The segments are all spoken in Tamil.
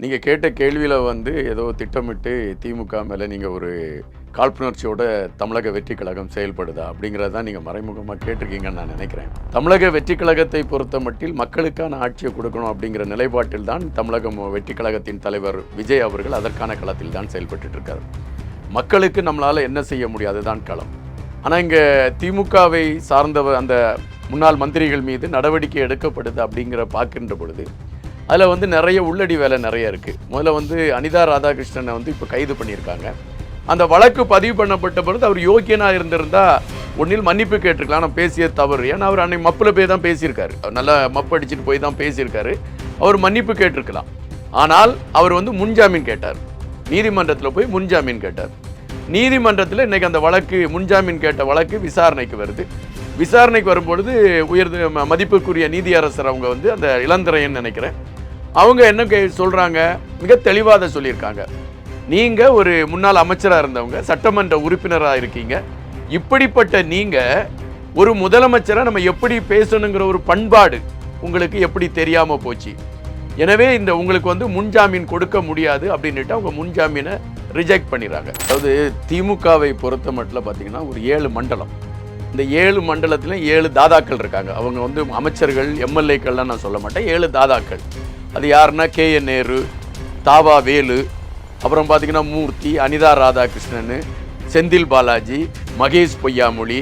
நீங்கள் கேட்ட கேள்வியில் ஏதோ திட்டமிட்டு திமுக மேலே நீங்கள் ஒரு காழ்ப்புணர்ச்சியோட தமிழக வெற்றி கழகம் செயல்படுதா அப்படிங்கிறது தான் நீங்கள் மறைமுகமாக கேட்டிருக்கீங்கன்னு நான் நினைக்கிறேன். தமிழக வெற்றி கழகத்தை பொறுத்த மட்டில் மக்களுக்கான ஆட்சியை கொடுக்கணும் அப்படிங்கிற நிலைப்பாட்டில் தான் தமிழக வெற்றி கழகத்தின் தலைவர் விஜய் அவர்கள் அதற்கான களத்தில் தான் செயல்பட்டு இருக்கார். மக்களுக்கு நம்மளால் என்ன செய்ய முடியாது தான் களம். ஆனால் இங்கே திமுகவை சார்ந்தவர் அந்த முன்னாள் மந்திரிகள் மீது நடவடிக்கை எடுக்கப்படுது அப்படிங்கிற பார்க்கின்ற பொழுது அதில் நிறைய உள்ளடி வேலை நிறைய இருக்குது. முதல்ல அனிதா ராதாகிருஷ்ணனை இப்போ கைது பண்ணியிருக்காங்க. அந்த வழக்கு பதிவு பண்ணப்பட்ட பொழுது அவர் யோக்கியனாக இருந்திருந்தால் ஒன்றில் மன்னிப்பு கேட்டிருக்கலாம். நான் பேசிய தவறு, ஏன்னா அவர் அன்னைக்கு மப்பில் போய் தான் பேசியிருக்காரு, நல்லா மப்பு அடிச்சுட்டு போய் தான் பேசியிருக்காரு. அவர் மன்னிப்பு கேட்டிருக்கலாம். ஆனால் அவர் முன்ஜாமீன் கேட்டார். நீதிமன்றத்தில் போய் முன்ஜாமீன் கேட்டார். நீதிமன்றத்தில் இன்றைக்கி அந்த வழக்கு முன்ஜாமீன் கேட்ட வழக்கு விசாரணைக்கு வருது. விசாரணைக்கு வரும்பொழுது மதிப்புக்குரிய நீதியரசர் அவங்க அந்த இளந்திரையன்னு நினைக்கிறேன், அவங்க என்ன சொல்கிறாங்க, மிக தெளிவாக அதை சொல்லியிருக்காங்க. நீங்கள் ஒரு முன்னாள் அமைச்சராக இருந்தவங்க, சட்டமன்ற உறுப்பினராக இருக்கீங்க, இப்படிப்பட்ட நீங்கள் ஒரு முதலமைச்சராக நம்ம எப்படி பேசணுங்கிற ஒரு பண்பாடு உங்களுக்கு எப்படி தெரியாமல் போச்சு. எனவே உங்களுக்கு முன்ஜாமீன் கொடுக்க முடியாது அப்படின்ட்டு அவங்க முன்ஜாமீனை ரிஜெக்ட் பண்ணிடுறாங்க. அதாவது திமுகவை பொறுத்த மட்டும் பார்த்தீங்கன்னா ஒரு 7 மண்டலம். இந்த 7 மண்டலத்திலும் 7 தாதாக்கள் இருக்காங்க. அவங்க அமைச்சர்கள் எம்எல்ஏக்கள்லாம் நான் சொல்ல மாட்டேன், 7 தாதாக்கள். அது யாருன்னா KN நேரு, தாவா வேலு, அப்புறம் பார்த்தீங்கன்னா மூர்த்தி, அனிதா ராதாகிருஷ்ணன், செந்தில் பாலாஜி, மகேஷ் பொய்யாமொழி,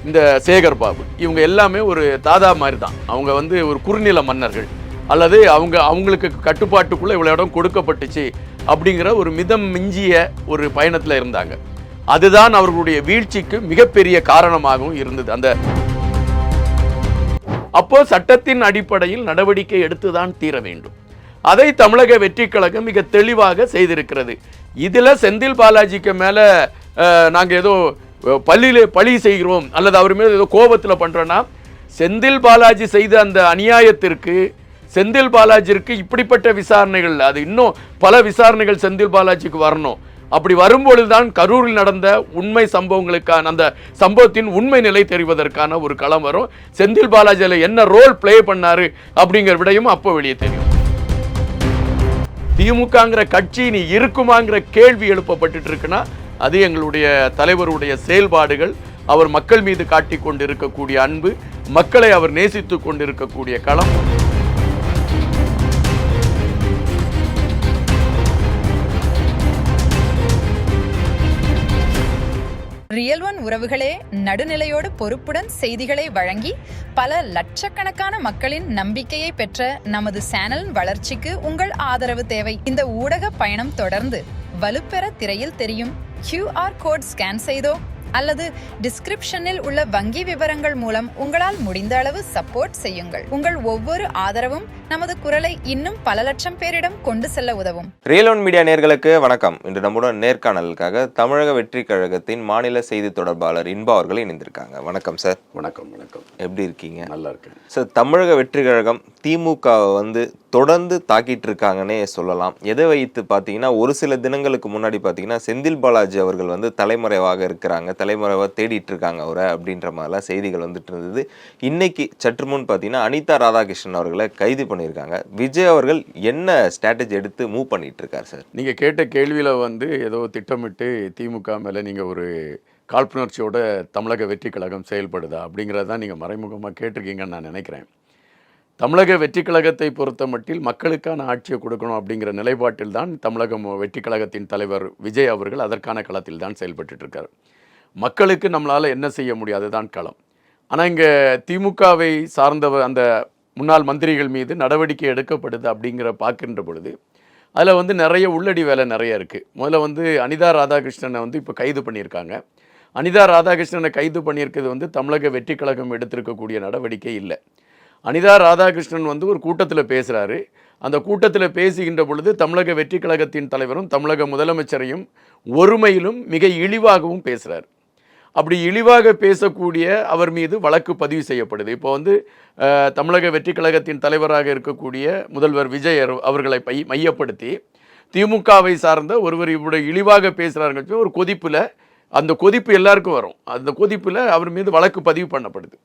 இந்த சேகர் பாபு, இவங்க எல்லாமே ஒரு தாதா மாதிரி தான். அவங்க ஒரு குறுநில மன்னர்கள், அல்லது அவங்களுக்கு கட்டுப்பாட்டுக்குள்ளே இவ்வளோ இடம் கொடுக்கப்பட்டுச்சு அப்படிங்கிற ஒரு மிதம் மிஞ்சிய ஒரு பயணத்தில் இருந்தாங்க. அதுதான் அவர்களுடைய வீழ்ச்சிக்கு மிகப்பெரிய காரணமாகவும் இருந்தது. அப்போ சட்டத்தின் அடிப்படையில் நடவடிக்கை எடுத்துதான் தீர வேண்டும். அதை தமிழக வெற்றி கழகம் மிக தெளிவாக செய்திருக்கிறது. இதில் செந்தில் பாலாஜிக்கு மேலே நாங்கள் ஏதோ பழி செய்கிறோம் அல்லது அவர் மேலே ஏதோ கோபத்தில் பண்ணுறோன்னா, செந்தில் பாலாஜி செய்த அந்த அநியாயத்திற்கு, செந்தில் பாலாஜிற்கு இப்படிப்பட்ட விசாரணைகள், அது இன்னும் பல விசாரணைகள் செந்தில் பாலாஜிக்கு வரணும். அப்படி வரும்பொழுதுதான் கரூரில் நடந்த உண்மை சம்பவங்களுக்கான அந்த சம்பவத்தின் உண்மை நிலை தெரிவதற்கான ஒரு களம் வரும். செந்தில் பாலாஜியில் என்ன ரோல் பிளே பண்ணாரு அப்படிங்கிற விடையும் அப்போ வெளியே தெரியும். திமுகங்கிற கட்சி நீ இருக்குமாங்கிற கேள்வி எழுப்பப்பட்டு இருக்குன்னா, அது எங்களுடைய தலைவருடைய செயல்பாடுகள், அவர் மக்கள் மீது காட்டி கொண்டிருக்கக்கூடிய அன்பு, மக்களை அவர் நேசித்து கொண்டிருக்கக்கூடிய களம். ரியல் ஒன் உறவுகளே, நடுநிலையோடு பொறுப்புடன் செய்திகளை வழங்கி பல லட்சக்கணக்கான மக்களின் நம்பிக்கையை பெற்ற நமது சேனலின் வளர்ச்சிக்கு உங்கள் ஆதரவு தேவை. இந்த ஊடக பயணம் தொடர்ந்து வலுப்பெற திரையில் தெரியும் QR கோட் ஸ்கேன் செய்தோ அல்லது டிஸ்கிரிப்ஷனில் உள்ள வங்கி விவரங்கள் மூலம் உங்களால் முடிந்த அளவு சப்போர்ட் செய்யுங்கள். உங்கள் ஒவ்வொரு ஆதரவும் நமது குரலை இன்னும் பல லட்சம் பேரிடம் கொண்டு செல்ல உதவும். ரியல் ஒன் மீடியா நேயர்களுக்கு வணக்கம். இன்று நம்முடன் நேர்காணலுக்காக தமிழக வெற்றி கழகத்தின் மாநில செய்தி தொடர்பாளர் இன்பா அவர்கள் இணைந்திருக்காங்க. வணக்கம் சார். வணக்கம். வணக்கம். எப்படி இருக்கீங்க? நல்லா இருக்கேன் சார். தமிழக வெற்றி கழகம் திமுகவை தொடர்ந்து தாக்கிட்டு இருக்காங்கன்னே சொல்லலாம். எதை வைத்து பார்த்தீங்கன்னா, ஒரு சில தினங்களுக்கு முன்னாடி பார்த்தீங்கன்னா செந்தில் பாலாஜி அவர்கள் தலைமறைவாக இருக்கிறாங்க, தலைமறைவாக தேடிட்டு இருக்காங்க அவரை அப்படின்ற மாதிரிலாம் செய்திகள் இருந்தது. இன்னைக்கு சற்று முன் பார்த்தீங்கன்னா அனிதா ராதாகிருஷ்ணன் அவர்களை கைது பண்ணியிருக்காங்க. விஜய் அவர்கள் என்ன ஸ்ட்ராட்டஜி எடுத்து மூவ் பண்ணிட்டு இருக்காரு சார்? நீங்கள் கேட்ட கேள்வியில் ஏதோ திட்டமிட்டு திமுக மேலே நீங்கள் ஒரு காழ்ப்புணர்ச்சியோட தமிழக வெற்றி கழகம் செயல்படுதா அப்படிங்கிறது தான் நீங்கள் மறைமுகமாக கேட்டிருக்கீங்கன்னு நான் நினைக்கிறேன். தமிழக வெற்றி கழகத்தை பொறுத்த மட்டில் மக்களுக்கான ஆட்சியை கொடுக்கணும் அப்படிங்கிற நிலைப்பாட்டில் தான் தமிழக வெற்றி கழகத்தின் தலைவர் விஜய் அவர்கள் அதற்கான களத்தில் தான் செயல்பட்டு இருக்கார். மக்களுக்கு நம்மளால் என்ன செய்ய முடியாது தான் களம். ஆனால் இங்கே திமுகவை சார்ந்தவர் அந்த முன்னாள் மந்திரிகள் மீது நடவடிக்கை எடுக்கப்படுது அப்படிங்கிற பார்க்கின்ற பொழுது அதில் நிறைய உள்ளடி வேலை நிறைய இருக்குது. முதல்ல அனிதா ராதாகிருஷ்ணனை இப்போ கைது பண்ணியிருக்காங்க. அனிதா ராதாகிருஷ்ணனை கைது பண்ணியிருக்கிறது தமிழக வெற்றி கழகம் எடுத்திருக்கக்கூடிய நடவடிக்கை இல்லை. அனிதா ராதாகிருஷ்ணன் ஒரு கூட்டத்தில் பேசுகிறாரு. அந்த கூட்டத்தில் பேசுகின்ற பொழுது தமிழக வெற்றி கழகத்தின் தலைவரும் தமிழக முதலமைச்சரையும் ஒருமையிலும் மிக இழிவாகவும் பேசுகிறார். அப்படி இழிவாக பேசக்கூடிய அவர் மீது வழக்கு பதிவு செய்யப்படுது. இப்போ தமிழக வெற்றி கழகத்தின் தலைவராக இருக்கக்கூடிய முதல்வர் விஜய் அவர்களை மையப்படுத்தி திமுகவை சார்ந்த ஒருவர் இவ்வளவு இழிவாக பேசுகிறாருங்க ஒரு கொதிப்பில், அந்த கொதிப்பு எல்லாருக்கும் வரும், அந்த கொதிப்பில் அவர் மீது வழக்கு பதிவு பண்ணப்படுது.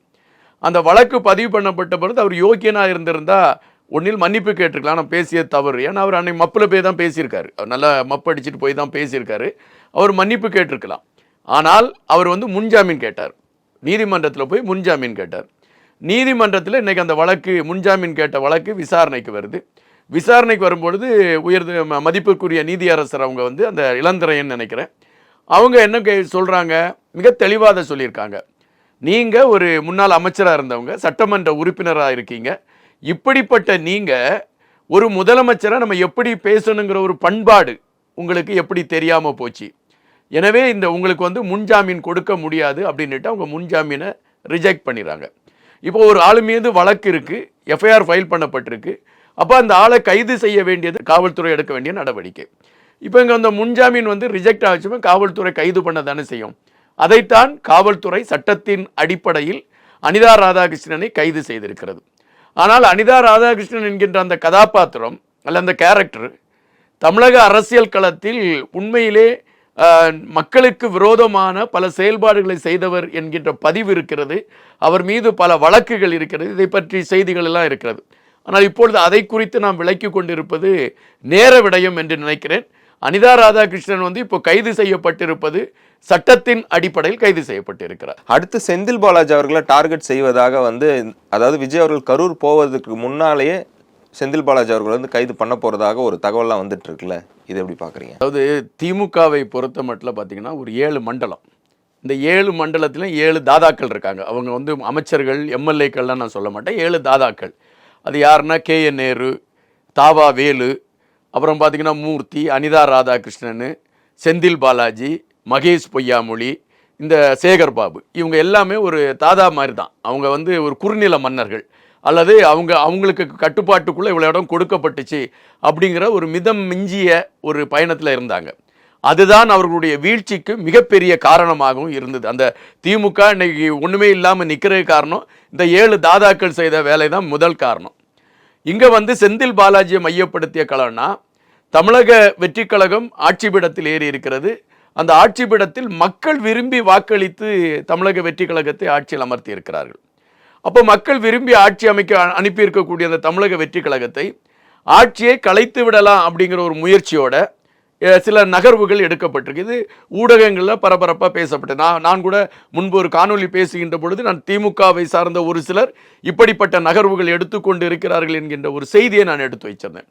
அந்த வழக்கு பதிவு பண்ணப்பட்ட பொழுது அவர் யோக்கியனாக இருந்திருந்தால் ஒன்றில் மன்னிப்பு கேட்டிருக்கலாம், நான் பேசிய தவறு. ஏன்னா அவர் அன்னைக்கு மப்பில் போய் தான் பேசியிருக்காரு, அவர் நல்லா மப்பு அடிச்சுட்டு போய் தான் பேசியிருக்காரு. அவர் மன்னிப்பு கேட்டிருக்கலாம். ஆனால் அவர் வந்து முன்ஜாமீன் கேட்டார், நீதிமன்றத்தில் போய் முன்ஜாமீன் கேட்டார். நீதிமன்றத்தில் இன்றைக்கி அந்த வழக்கு, முன்ஜாமீன் கேட்ட வழக்கு விசாரணைக்கு வருது. விசாரணைக்கு வரும்பொழுது மதிப்புக்குரிய நீதியரசர் அவங்க வந்து அந்த இளந்திரையன் நினைக்கிறேன், அவங்க என்ன சொல்கிறாங்க, மிக தெளிவாக சொல்லியிருக்காங்க. நீங்கள் ஒரு முன்னாள் அமைச்சராக இருந்தவங்க, சட்டமன்ற உறுப்பினராக இருக்கீங்க, இப்படிப்பட்ட நீங்கள் ஒரு முதலமைச்சரை நம்ம எப்படி பேசணுங்கிற ஒரு பண்பாடு உங்களுக்கு எப்படி தெரியாமல் போச்சு. எனவே இந்த உங்களுக்கு வந்து முன்ஜாமீன் கொடுக்க முடியாது அப்படின்ட்டு அவங்க முன்ஜாமீனை ரிஜெக்ட் பண்ணிடுறாங்க. இப்போ ஒரு ஆள் மீது வழக்கு இருக்குது, எஃப்ஐஆர் ஃபைல் பண்ணப்பட்டிருக்கு. அப்போ அந்த ஆளை கைது செய்ய வேண்டியது காவல்துறை எடுக்க வேண்டிய நடவடிக்கை. இப்போ இங்கே அந்த முன்ஜாமீன் வந்து ரிஜெக்ட் ஆச்சுமே காவல்துறை கைது பண்ண தானே செய்யும். அதைத்தான் காவல்துறை சட்டத்தின் அடிப்படையில் அனிதா ராதாகிருஷ்ணனை கைது செய்திருக்கிறது. ஆனால் அனிதா ராதாகிருஷ்ணன் என்கின்ற அந்த கதாபாத்திரம் அல்ல அந்த கேரக்டர் தமிழக அரசியல் களத்தில் உண்மையிலே மக்களுக்கு விரோதமான பல செயல்பாடுகளை செய்தவர் என்கின்ற பதிவு இருக்கிறது. அவர் மீது பல வழக்குகள் இருக்கிறது, இதை பற்றி செய்திகள் எல்லாம் இருக்கிறது. ஆனால் இப்பொழுது அதை குறித்து நாம் விளக்கி கொண்டிருப்பது நேர விடயம் என்று நினைக்கிறேன். அனிதா ராதாகிருஷ்ணன் வந்து இப்போ கைது செய்யப்பட்டிருப்பது சட்டத்தின் அடிப்படையில் கைது செய்யப்பட்டிருக்கிறார். அடுத்து செந்தில் பாலாஜி அவர்களை டார்கெட் செய்வதாக வந்து, அதாவது விஜய் அவர்கள் கரூர் போவதற்கு முன்னாலேயே செந்தில் பாலாஜி அவர்கள் வந்து கைது பண்ண போறதாக ஒரு தகவல்லாம் வந்துட்டு இருக்குல்ல, இது எப்படி பாக்குறீங்க? அதாவது திமுகவை பொறுத்த மட்டும் பார்த்தீங்கன்னா ஒரு 7 மண்டலம், இந்த 7 மண்டலத்திலும் 7 தாதாக்கள் இருக்காங்க. அவங்க வந்து அமைச்சர்கள் எம்எல்ஏக்கள்லாம் நான் சொல்ல மாட்டேன், 7 தாதாக்கள். அது யாருன்னா KN நேரு, தாவா வேலு, அப்புறம் பார்த்தீங்கன்னா மூர்த்தி, அனிதா ராதாகிருஷ்ணன், செந்தில் பாலாஜி, மகேஷ் பொய்யாமொழி, இந்த சேகர் பாபு, இவங்க எல்லாமே ஒரு தாதா மாதிரி தான். அவங்க வந்து ஒரு குறுநில மன்னர்கள் அல்லது அவங்களுக்கு கட்டுப்பாட்டுக்குள்ளே இவ்வளோ இடம் கொடுக்கப்பட்டுச்சு அப்படிங்கிற ஒரு மிதம் மிஞ்சிய ஒரு பயணத்தில் இருந்தாங்க. அதுதான் அவர்களுடைய வீழ்ச்சிக்கு மிகப்பெரிய காரணமாகவும் இருந்தது. அந்த திமுக இன்னைக்கு ஒன்றுமே இல்லாமல் நிற்கிறது காரணம் இந்த 7 தாதாக்கள் செய்த வேலை தான் முதல் காரணம். இங்கே வந்து செந்தில் பாலாஜியை மையப்படுத்திய களம்னா, தமிழக வெற்றி கழகம் ஆட்சி பீடத்தில் ஏறி இருக்கிறது. அந்த ஆட்சி பீடத்தில் மக்கள் விரும்பி வாக்களித்து தமிழக வெற்றி கழகத்தை ஆட்சியில் அமர்த்தி இருக்கிறார்கள். அப்போ மக்கள் விரும்பி ஆட்சி அமைக்க அனுப்பியிருக்கக்கூடிய அந்த தமிழக வெற்றி கழகத்தை ஆட்சியை கலைத்து விடலாம் அப்படிங்கிற ஒரு முயற்சியோட சில நகர்வுகள் எடுக்கப்பட்டிருக்கு. இது ஊடகங்களில் பரபரப்பாக பேசப்பட்டது. நான் கூட முன்பு ஒரு காணொலி பேசுகின்ற பொழுது நான் திமுகவை சார்ந்த ஒரு சிலர் இப்படிப்பட்ட நகர்வுகள் எடுத்துக்கொண்டு இருக்கிறார்கள் என்கின்ற ஒரு செய்தியை நான் எடுத்து வச்சிருந்தேன்.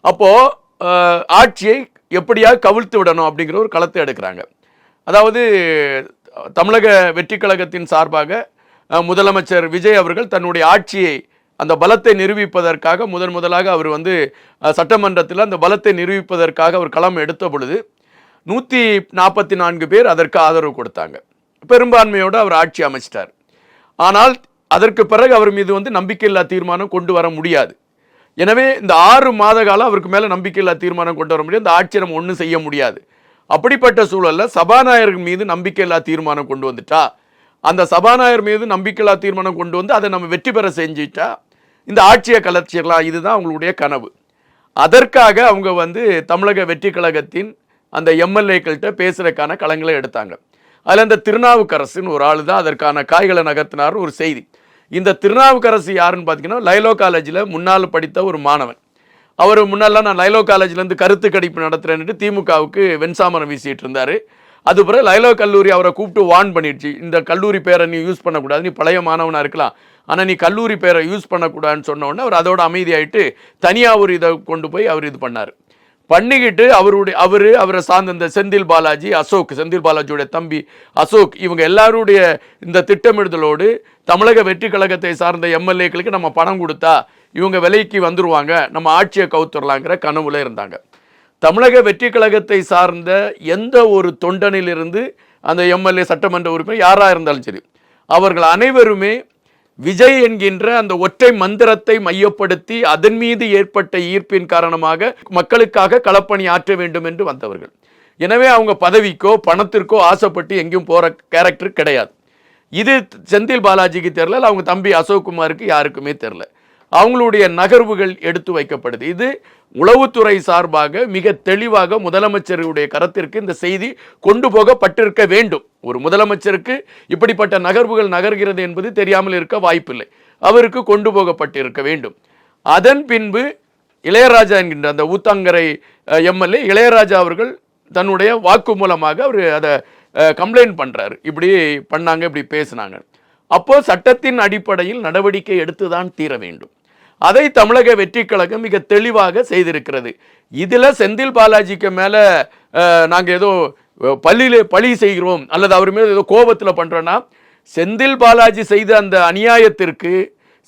அப்போது ஆட்சியை எப்படியாக கவிழ்த்து விடணும் அப்படிங்கிற ஒரு களத்தை எடுக்கிறாங்க. அதாவது தமிழக வெற்றி கழகத்தின் சார்பாக முதலமைச்சர் விஜய் அவர்கள் தன்னுடைய ஆட்சியை அந்த பலத்தை நிரூபிப்பதற்காக முதலாக அவர் வந்து சட்டமன்றத்தில் அந்த பலத்தை நிரூபிப்பதற்காக அவர் களம் எடுத்த பொழுது 144 பேர் அதற்கு ஆதரவு கொடுத்தாங்க. பெரும்பான்மையோடு அவர் ஆட்சி அமைச்சிட்டார். ஆனால் அதற்கு பிறகு அவர் மீது வந்து நம்பிக்கையில்லா தீர்மானம் கொண்டு வர முடியாது. எனவே இந்த 6 மாத காலம் அவருக்கு மேலே நம்பிக்கையில்லா தீர்மானம் கொண்டு வர முடியாது, இந்த ஆட்சியை நம்ம ஒன்றும் செய்ய முடியாது. அப்படிப்பட்ட சூழலில் சபாநாயகர் மீது நம்பிக்கையில்லா தீர்மானம் கொண்டு வந்துட்டா, அந்த சபாநாயகர் மீது நம்பிக்கையில்லா தீர்மானம் கொண்டு வந்து அதை நம்ம வெற்றி பெற செஞ்சுட்டா இந்த ஆட்சியை கலைச்சிடலாம், இதுதான் அவங்களுடைய கனவு. அதற்காக அவங்க வந்து தமிழக வெற்றி கழகத்தின் அந்த எம்எல்ஏக்கள்கிட்ட பேசுறதுக்கான களங்களை எடுத்தாங்க. அதில் இந்த திருநாவுக்கரசுன்னு ஒரு ஆள் தான் அதற்கான காய்களை நகர்த்தினார்னு ஒரு செய்தி. இந்த திருநாவுக்கரசு யாருன்னு பார்த்தீங்கன்னா லைலோ காலேஜில் முன்னால் படித்த ஒரு மாணவன். அவர் முன்னாலாம் நான் லைலோ காலேஜ்லேருந்து கருத்து கணிப்பு நடத்துகிறேன்ட்டு திமுகவுக்கு வெண்சாமரம் வீசிட்டு இருந்தார். அது பிறகு லைலோ கல்லூரி அவரை கூப்பிட்டு வார்ன் பண்ணிடுச்சு, இந்த கல்லூரி பேரை நீ யூஸ் பண்ணக்கூடாது, நீ பழைய மாணவனாக இருக்கலாம், ஆனால் நீ கல்லூரி பேரை யூஸ் பண்ணக்கூடாதுன்னு சொன்ன உடனே அவர் அதோட அமைதியாயிட்டு தனியாக ஒரு இதை கொண்டு போய் அவர் இது பண்ணார். பண்ணிக்கிட்டு அவரை சார்ந்த இந்த செந்தில் பாலாஜி, அசோக், செந்தில் பாலாஜியோடைய தம்பி அசோக், இவங்க எல்லாருடைய இந்த திட்டமிடுதலோடு தமிழக வெற்றி கழகத்தை சார்ந்த எம்எல்ஏக்களுக்கு நம்ம பணம் கொடுத்தா இவங்க விலைக்கு வந்துருவாங்க, நம்ம ஆட்சியை கவுத்துடலாங்கிற கனவுல இருந்தாங்க. தமிழக வெற்றி கழகத்தை சார்ந்த எந்த ஒரு தொண்டனிலிருந்து அந்த எம்எல்ஏ சட்டமன்ற உறுப்பினர் யாராக இருந்தாலும் சரி, அவர்கள் அனைவருமே விஜய் என்கின்ற அந்த ஒற்றை மந்திரத்தை மையப்படுத்தி அதன் மீது ஏற்பட்ட ஈர்ப்பின் காரணமாக மக்களுக்காக களப்பணி ஆற்ற வேண்டும் என்று வந்தவர்கள். எனவே அவங்க பதவிக்கோ பணத்திற்கோ ஆசைப்பட்டு எங்கேயும் போகிற கேரக்டர் கிடையாது. இது செந்தில் பாலாஜிக்கு தெரில, அவங்க தம்பி அசோக்குமாருக்கு யாருக்குமே தெரில. அவங்களுடைய நகர்வுகள் எடுத்து வைக்கப்படுது. இது உளவுத்துறை சார்பாக மிக தெளிவாக முதலமைச்சருடைய கருத்திற்கு இந்த செய்தி கொண்டு போகப்பட்டிருக்க வேண்டும். ஒரு முதலமைச்சருக்கு இப்படிப்பட்ட நகர்வுகள் நகர்கிறது என்பது தெரியாமல் இருக்க வாய்ப்பில்லை, அவருக்கு கொண்டு போகப்பட்டிருக்க வேண்டும். அதன் பின்பு இளையராஜா என்கின்ற அந்த ஊத்தங்கரை எம்எல்ஏ இளையராஜா அவர்கள் தன்னுடைய வாக்கு மூலமாக அவர் அதை கம்ப்ளைண்ட் பண்ணுறாரு, இப்படி பண்ணாங்க, இப்படி பேசினாங்க. அப்போ சட்டத்தின் அடிப்படையில் நடவடிக்கை எடுத்துதான் தீர வேண்டும். அதை தமிழக வெற்றி கழகம் மிக தெளிவாக செய்திருக்கிறது. இதில் செந்தில் பாலாஜிக்கு மேலே நாங்கள் ஏதோ பழி செய்கிறோம் அல்லது அவர் மேலே ஏதோ கோபத்தில் பண்ணுறோன்னா, செந்தில் பாலாஜி செய்த அந்த அநியாயத்திற்கு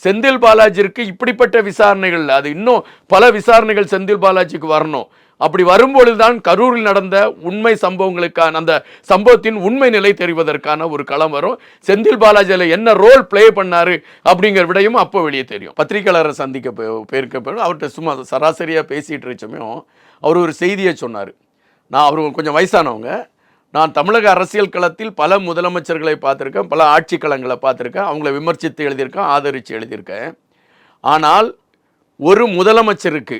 செந்தில் பாலாஜிற்கு இப்படிப்பட்ட விசாரணைகள், அது இன்னும் பல விசாரணைகள் செந்தில் பாலாஜிக்கு வரணும். அப்படி வரும்பொழுதுதான் கரூரில் நடந்த உண்மை சம்பவங்களுக்கான அந்த சம்பவத்தின் உண்மை நிலை தெரிவதற்கான ஒரு களம் வரும். செந்தில் பாலாஜியில் என்ன ரோல் பிளே பண்ணாரு அப்படிங்கிற விடையும் அப்போ வெளியே தெரியும். பத்திரிகையாளரை சந்திக்க போயிருக்க அவர்கிட்ட சும்மா சராசரியாக பேசிட்டு இருக்கச்சமையும் அவர் ஒரு செய்தியை சொன்னார். அவர் கொஞ்சம் வயசானவங்க. நான் தமிழக அரசியல் களத்தில் பல முதலமைச்சர்களை பார்த்துருக்கேன், பல ஆட்சி களங்களை பார்த்துருக்கேன், அவங்கள விமர்சித்து எழுதியிருக்கேன், ஆதரித்து எழுதியிருக்கேன். ஆனால் ஒரு முதலமைச்சருக்கு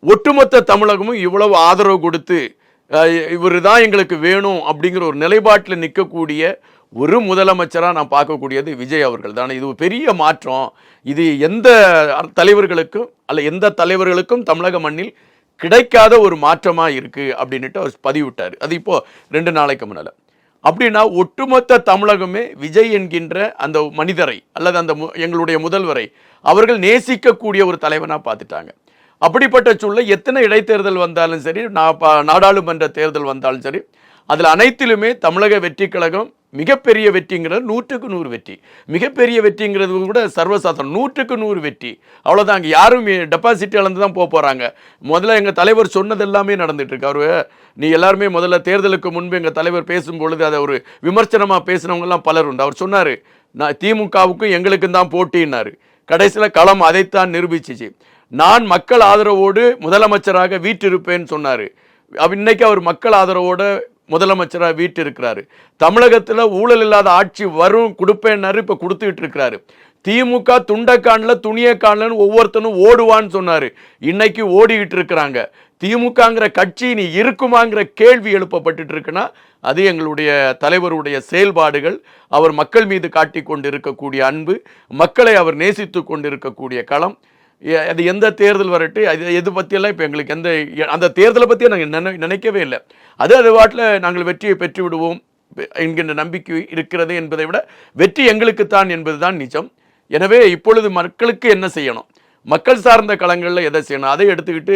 ஒட்டுமொத்த தமிழகமும் இவ்வளவு ஆதரவு கொடுத்து இவர் தான் எங்களுக்கு வேணும் அப்படிங்கிற ஒரு நிலைப்பாட்டில் நிற்கக்கூடிய ஒரு முதலமைச்சராக நான் பார்க்கக்கூடியது விஜய் அவர்கள் தானே. இது ஒரு பெரிய மாற்றம். இது எந்த தலைவர்களுக்கும் எந்த தலைவர்களுக்கும் தமிழக மண்ணில் கிடைக்காத ஒரு மாற்றமாக இருக்குது அப்படின்ட்டு அவர் பதிவிட்டார். அது இப்போது 2 நாளைக்கு முன்னால். அப்படின்னா ஒட்டுமொத்த தமிழகமே விஜய் என்கின்ற அந்த மனிதரை அல்லது அந்த எங்களுடைய முதல்வரை அவர்கள் நேசிக்கக்கூடிய ஒரு தலைவனாக பார்த்துட்டாங்க. அப்படிப்பட்ட சூழலை எத்தனை இடைத்தேர்தல் வந்தாலும் சரி, நாடாளுமன்ற தேர்தல் வந்தாலும் சரி, அதில் அனைத்திலுமே தமிழக வெற்றி கழகம் மிகப்பெரிய வெற்றிங்கிறது 100க்கு 100 வெற்றி. மிகப்பெரிய வெற்றிங்கிறது கூட சர்வசாதாரணம், 100க்கு 100 வெற்றி. அவ்வளோதான். அங்கே யாரும் டெபாசிட் இழந்து தான் போகிறாங்க. முதல்ல எங்கள் தலைவர் சொன்னது எல்லாமே நடந்துட்டுருக்கு. அவர் நீ எல்லாருமே முதல்ல தேர்தலுக்கு முன்பு எங்கள் தலைவர் பேசும்பொழுது அதை ஒரு விமர்சனமாக பேசினவங்கெல்லாம் பலர் உண்டு. அவர் சொன்னார், நான் திமுகவுக்கும் எங்களுக்கும் தான் போட்டின்னாரு. கடைசியில் களம் அதைத்தான் நிரூபிச்சிச்சு. நான் மக்கள் ஆதரவோடு முதலமைச்சராக வீற்றிருப்பேன்னு சொன்னார். இன்னைக்கு அவர் மக்கள் ஆதரவோடு முதலமைச்சராக வீட்டு இருக்கிறாரு. தமிழகத்தில் ஊழல் இல்லாத ஆட்சி வரும் கொடுப்பேன்னாரு, இப்போ கொடுத்துக்கிட்டு இருக்கிறாரு. திமுக துண்டக்கானில் துணியக்கானில்னு ஒவ்வொருத்தனும் ஓடுவான்னு சொன்னார். இன்னைக்கு ஓடிக்கிட்டு இருக்கிறாங்க. திமுகங்கிற கட்சி நீ இருக்குமாங்கிற கேள்வி எழுப்பப்பட்டு இருக்குன்னா அது எங்களுடைய தலைவருடைய செயல்பாடுகள், அவர் மக்கள் மீது காட்டி கொண்டு இருக்கக்கூடிய அன்பு, மக்களை அவர் நேசித்து கொண்டு இருக்கக்கூடிய களம். அது எந்த தேர்தல் வரட்டு, அது எது பற்றியெல்லாம் இப்போ எங்களுக்கு அந்த தேர்தலை பற்றியே நாங்கள் நினைக்கவே இல்லை. அது வாட்டில் நாங்கள் வெற்றியை பெற்று விடுவோம் என்கின்ற நம்பிக்கை இருக்கிறது என்பதை விட வெற்றி எங்களுக்குத்தான் என்பதுதான் நிஜம். எனவே இப்பொழுது மக்களுக்கு என்ன செய்யணும், மக்கள் சார்ந்த களங்களில் எதை செய்யணும் அதை எடுத்துக்கிட்டு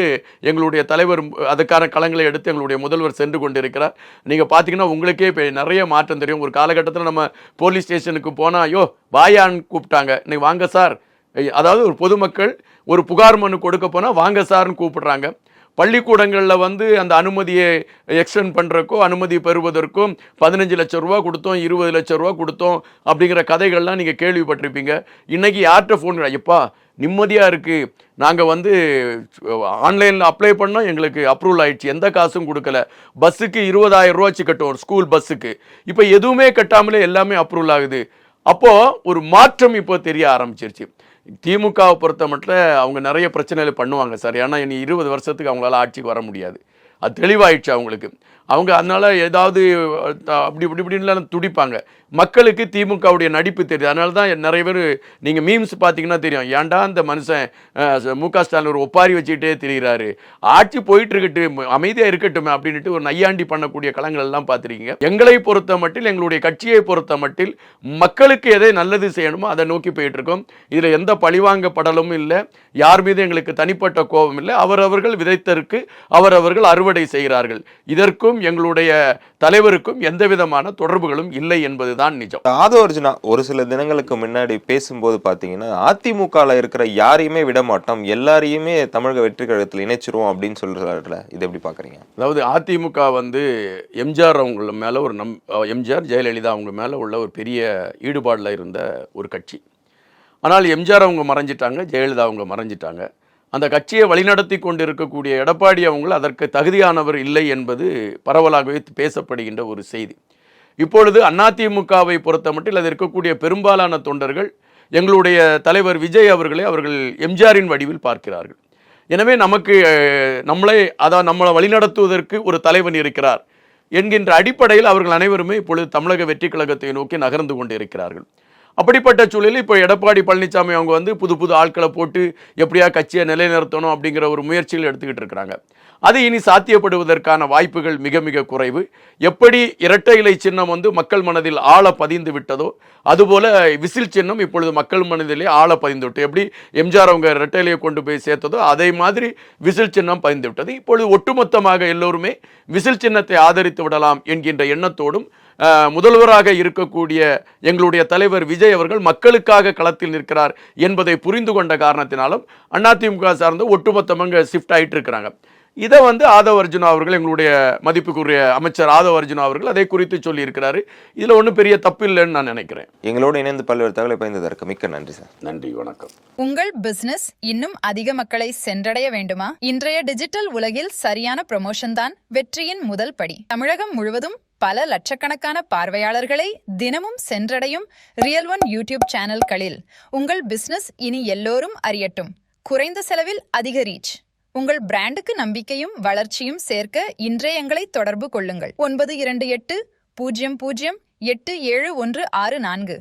எங்களுடைய தலைவர் அதுக்கான களங்களை எடுத்து எங்களுடைய முதல்வர் சென்று கொண்டிருக்கிறார். நீங்கள் பார்த்தீங்கன்னா உங்களுக்கே இப்போ நிறைய மாற்றம் தெரியும். ஒரு காலகட்டத்தில் நம்ம போலீஸ் ஸ்டேஷனுக்கு போனால் ஐயோ வாயான்னு கூப்பிட்டாங்க, இன்னைக்கு வாங்க சார். அதாவது ஒரு பொதுமக்கள் ஒரு புகார் மனு கொடுக்க போனால் வாங்க சார்னு கூப்பிடுறாங்க. பள்ளிக்கூடங்களில் அந்த அனுமதியை எக்ஸ்டெண்ட் பண்ணுறக்கோ அனுமதி பெறுவதற்கும் 15 லட்சம் ரூபா கொடுத்தோம், 20 லட்சம் ரூபா கொடுத்தோம் அப்படிங்கிற கதைகள்லாம் நீங்கள் கேள்விப்பட்டிருப்பீங்க. இன்றைக்கி யார்கிட்ட ஃபோன், எப்பா நிம்மதியாக இருக்குது, நாங்கள் ஆன்லைனில் அப்ளை பண்ணோம், எங்களுக்கு அப்ரூவல் ஆகிடுச்சு, எந்த காசும் கொடுக்கல, பஸ்ஸுக்கு 20,000 ரூபாச்சு கட்டுவோம் ஸ்கூல் பஸ்ஸுக்கு, இப்போ எதுவுமே கட்டாமலே எல்லாமே அப்ரூவல் ஆகுது. அப்போது ஒரு மாற்றம் இப்போ தெரிய ஆரம்பிச்சிருச்சு. திமுகவை பொறுத்த மட்டும் அவங்க நிறைய பிரச்சனைகள் பண்ணுவாங்க சார். ஏன்னா இனி 20 வருஷத்துக்கு அவங்களால ஆட்சிக்கு வர முடியாது. அது தெளிவாயிடுச்சு அவங்களுக்கு. அவங்க அதனால் ஏதாவது அப்படி இப்படின்லாம் துடிப்பாங்க. மக்களுக்கு திமுகவுடைய நடிப்பு தெரியுது. அதனால தான் நிறைய பேர் நீங்கள் மீம்ஸ் பார்த்தீங்கன்னா தெரியும், ஏன்டா அந்த மனுஷன் மு.க. ஸ்டாலின் ஒரு ஒப்பாரி வச்சுக்கிட்டே திரிகிறாரு, ஆட்சி போயிட்டு இருக்கட்டும் அமைதியாக இருக்கட்டும் அப்படின்ட்டு ஒரு நையாண்டி பண்ணக்கூடிய களங்கள் எல்லாம் பார்த்துருக்கீங்க. எங்களை பொறுத்த மட்டில், எங்களுடைய கட்சியை பொறுத்த மட்டில் மக்களுக்கு எதை நல்லது செய்யணுமோ அதை நோக்கி போயிட்டு இருக்கோம். இதில் எந்த பழிவாங்க படலும் இல்லை, யார் மீது எங்களுக்கு தனிப்பட்ட கோபம் இல்லை. அவரவர்கள் விதைத்தற்கு அவரவர்கள் அறுவடை செய்கிறார்கள். இதற்கும் எங்களுடைய தலைவருக்கும் எந்த விதமான தொடர்புகளும் இல்லை என்பதுதான் நிஜம். ஆதவர்ஜுனா ஒரு சில தினங்களுக்கு முன்னாடி பேசும்போது பார்த்தீங்கன்னா அதிமுகவில் இருக்கிற யாரையுமே விட மாட்டோம், எல்லாரையுமே தமிழக வெற்றி கழகத்தில் இணைச்சிருவோம் அப்படின்னு சொல்றாருல, இது எப்படி பார்க்குறீங்க? அதாவது அதிமுக எம்ஜிஆர் அவங்க மேலே ஒரு எம்ஜிஆர் ஜெயலலிதா அவங்க மேலே உள்ள ஒரு பெரிய ஈடுபாடில் இருந்த ஒரு கட்சி. ஆனால் எம்ஜிஆர் அவங்க மறைஞ்சிட்டாங்க, ஜெயலலிதா அவங்க மறைஞ்சிட்டாங்க. அந்த கட்சியை வழிநடத்தி கொண்டு இருக்கக்கூடிய எடப்பாடி அவங்க அதற்கு தகுதியானவர் இல்லை என்பது பரவலாகவே பேசப்படுகின்ற ஒரு செய்தி. இப்பொழுது அதிமுகவை பொறுத்த மட்டும் அது இருக்கக்கூடிய பெரும்பாலான தொண்டர்கள் எங்களுடைய தலைவர் விஜய் அவர்கள் எம்ஜிஆரின் வடிவில் பார்க்கிறார்கள். எனவே நம்மளை வழிநடத்துவதற்கு ஒரு தலைவன் இருக்கிறார் என்கின்ற அடிப்படையில் அவர்கள் அனைவருமே இப்பொழுது தமிழக வெற்றி கழகத்தை நோக்கி நகர்ந்து கொண்டு இருக்கிறார்கள். அப்படிப்பட்ட சூழலில் இப்போ எடப்பாடி பழனிசாமி அவங்க வந்து புது புது ஆட்களை போட்டு எப்படியா கட்சியை நிலைநிறுத்தணும் அப்படிங்கிற ஒரு முயற்சியில் எடுத்துக்கிட்டு இருக்கிறாங்க. அது இனி சாத்தியப்படுவதற்கான வாய்ப்புகள் மிக மிக குறைவு. எப்படி இரட்டை இலை சின்னம் வந்து மக்கள் மனதில் ஆழ பதிந்து விட்டதோ அதுபோல விசில் சின்னம் இப்பொழுது மக்கள் மனதிலே ஆழ பதிந்து விட்டு, எப்படி எம்ஜிஆர் அவங்க இரட்டை இலையை கொண்டு போய் சேர்த்ததோ அதே மாதிரி விசில் சின்னம் பதிந்து விட்டது. இப்பொழுது ஒட்டுமொத்தமாக எல்லோருமே விசில் சின்னத்தை ஆதரித்து விடலாம் என்கின்ற எண்ணத்தோடும் முதல்வராக இருக்கக்கூடிய எங்களுடைய தலைவர் விஜய் அவர்கள் மக்களுக்காக களத்தில் நிற்கிறார் என்பதை புரிந்து கொண்ட காரணத்தினாலும் அதிமுக சார்ந்த ஒட்டுமொத்தமாக ஷிஃப்ட் ஆகிட்டு இருக்கிறாங்க. இதை வந்து ஆதவ் அர்ஜுனா அவர்கள், எங்களுடைய மதிப்புக்குரிய அமைச்சர் ஆதவ் அர்ஜுனா அவர்கள் அதை குறித்து சொல்லி இருக்கிறாரு. இதுல ஒன்றும் பெரிய தப்பு இல்லைன்னு நான் நினைக்கிறேன். எங்களோடு இணைந்து பல்வேறு தகவலை பயந்ததற்கு மிக்க நன்றி சார். நன்றி, வணக்கம். உங்கள் பிசினஸ் இன்னும் அதிக மக்களை சென்றடைய வேண்டுமா? இன்றைய டிஜிட்டல் உலகில் சரியான ப்ரமோஷன் தான் வெற்றியின் முதல் படி. தமிழகம் முழுவதும் பல லட்சக்கணக்கான பார்வையாளர்களை தினமும் சென்றடையும் ரியல் ஒன் யூடியூப் சேனல்களில் உங்கள் பிசினஸ் இனி எல்லோரும் அறியட்டும். குறைந்த செலவில் அதிக ரீச். உங்கள் பிராண்டுக்கு நம்பிக்கையும் வளர்ச்சியும் சேர்க்க இன்றே எங்களை தொடர்பு கொள்ளுங்கள். 9280087164.